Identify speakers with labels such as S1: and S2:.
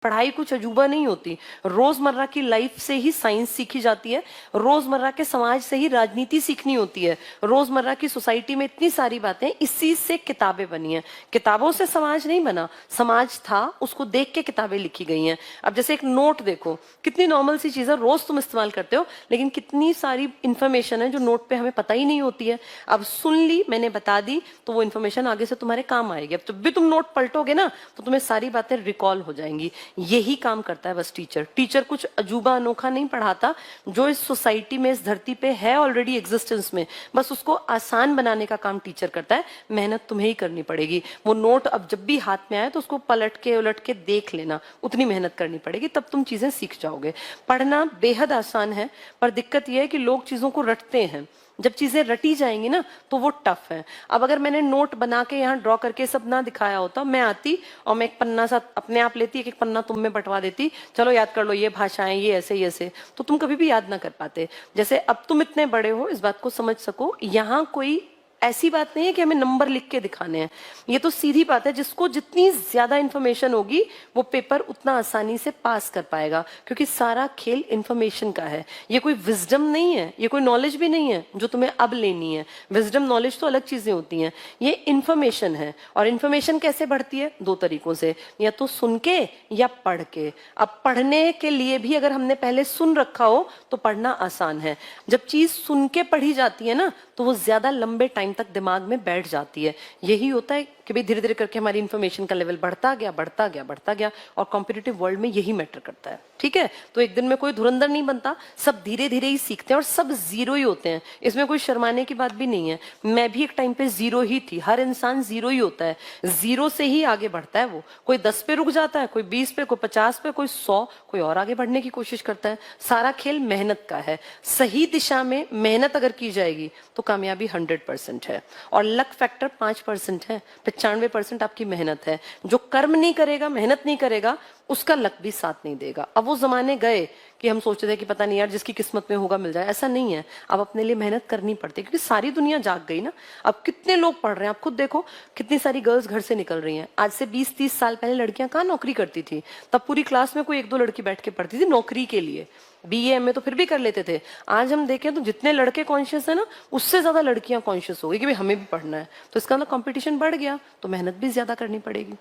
S1: पढ़ाई कुछ अजूबा नहीं होती, रोजमर्रा की लाइफ से ही साइंस सीखी जाती है, रोजमर्रा के समाज से ही राजनीति सीखनी होती है, रोजमर्रा की सोसाइटी में इतनी सारी बातें, इसी से किताबें बनी हैं। किताबों से समाज नहीं बना, समाज था, उसको देख के किताबें लिखी गई हैं। अब जैसे एक नोट देखो, कितनी नॉर्मल सी चीज है, रोज तुम इस्तेमाल करते हो, लेकिन कितनी सारी इंफॉर्मेशन है जो नोट पे हमें पता ही नहीं होती है। अब सुन ली, मैंने बता दी, तो वो इन्फॉर्मेशन आगे से तुम्हारे काम आएगी। अब जब भी तुम नोट पलटोगे ना, तो तुम्हें सारी बातें रिकॉल हो जाएंगी। यही काम करता है बस टीचर। टीचर कुछ अजूबा अनोखा नहीं पढ़ाता, जो इस सोसाइटी में, इस धरती पे है ऑलरेडी एग्जिस्टेंस में, बस उसको आसान बनाने का काम टीचर करता है। मेहनत तुम्हें ही करनी पड़ेगी। वो नोट अब जब भी हाथ में आए तो उसको पलट के उलट के देख लेना, उतनी मेहनत करनी पड़ेगी, तब तुम चीजें सीख जाओगे। पढ़ना बेहद आसान है, पर दिक्कत यह है कि लोग चीजों को रटते हैं। जब चीजें रटी जाएंगी ना, तो वो टफ है। अब अगर मैंने नोट बना के यहाँ ड्रॉ करके सब ना दिखाया होता, मैं आती और मैं एक पन्ना सा अपने आप लेती, एक एक पन्ना तुम में बंटवा देती, चलो याद कर लो ये भाषाएं, ये ऐसे, तो तुम कभी भी याद ना कर पाते। जैसे अब तुम इतने बड़े हो, इस बात को समझ सको, यहाँ कोई ऐसी बात नहीं है कि हमें नंबर लिख के दिखाने हैं। ये तो सीधी बात है, जिसको जितनी ज्यादा इंफॉर्मेशन होगी वो पेपर उतना आसानी से पास कर पाएगा, क्योंकि सारा खेल इंफॉर्मेशन का है। ये कोई विजडम नहीं है, ये कोई नॉलेज भी नहीं है जो तुम्हें अब लेनी है। विजडम नॉलेज तो अलग चीजें होती हैं, ये इंफॉर्मेशन है। और इंफॉर्मेशन कैसे बढ़ती है? दो तरीकों से, या तो सुन के या पढ़ के। अब पढ़ने के लिए भी अगर हमने पहले सुन रखा हो तो पढ़ना आसान है। जब चीज सुन के पढ़ी जाती है ना, तो वो ज्यादा लंबे टाइम तक दिमाग में बैठ जाती है। यही होता है कि भाई धीरे धीरे करके हमारी इंफॉर्मेशन का लेवल बढ़ता गया, और कॉम्पिटिटिव वर्ल्ड में यही मैटर करता है। ठीक है, तो एक दिन में कोई धुरंधर नहीं बनता, सब धीरे धीरे ही सीखते हैं, और सब जीरो ही होते हैं। इसमें कोई शर्माने की बात भी नहीं है। मैं भी एक टाइम पे जीरो ही थी, हर इंसान जीरो ही होता है, जीरो से ही आगे बढ़ता है। वो कोई 10 पे रुक जाता है, कोई 20 पे, कोई 50 पे, कोई 100, कोई और आगे बढ़ने की कोशिश करता है। सारा खेल मेहनत का है। सही दिशा में मेहनत अगर की जाएगी तो कामयाबी 100% है, और लक फैक्टर 5% है। 95% आपकी मेहनत है। जो कर्म नहीं करेगा, मेहनत नहीं करेगा, उसका लक भी साथ नहीं देगा। अब वो जमाने गए कि हम सोचते थे कि पता नहीं यार, जिसकी किस्मत में होगा मिल जाए। ऐसा नहीं है, अब अपने लिए मेहनत करनी पड़ती है, क्योंकि सारी दुनिया जाग गई ना। अब कितने लोग पढ़ रहे हैं, आप खुद देखो, कितनी सारी गर्ल्स घर से निकल रही हैं। आज से 20-30 साल पहले लड़कियां कहाँ नौकरी करती थी? तब पूरी क्लास में कोई 1-2 लड़की बैठ के पढ़ती थी नौकरी के लिए। बीए एमए तो फिर भी कर लेते थे। आज हम देखें तो जितने लड़के कॉन्शियस है ना, उससे ज्यादा लड़कियां कॉन्शियस हो गई कि भाई हमें भी पढ़ना है। तो इसका मतलब कंपटीशन बढ़ गया, तो मेहनत भी ज्यादा करनी पड़ेगी।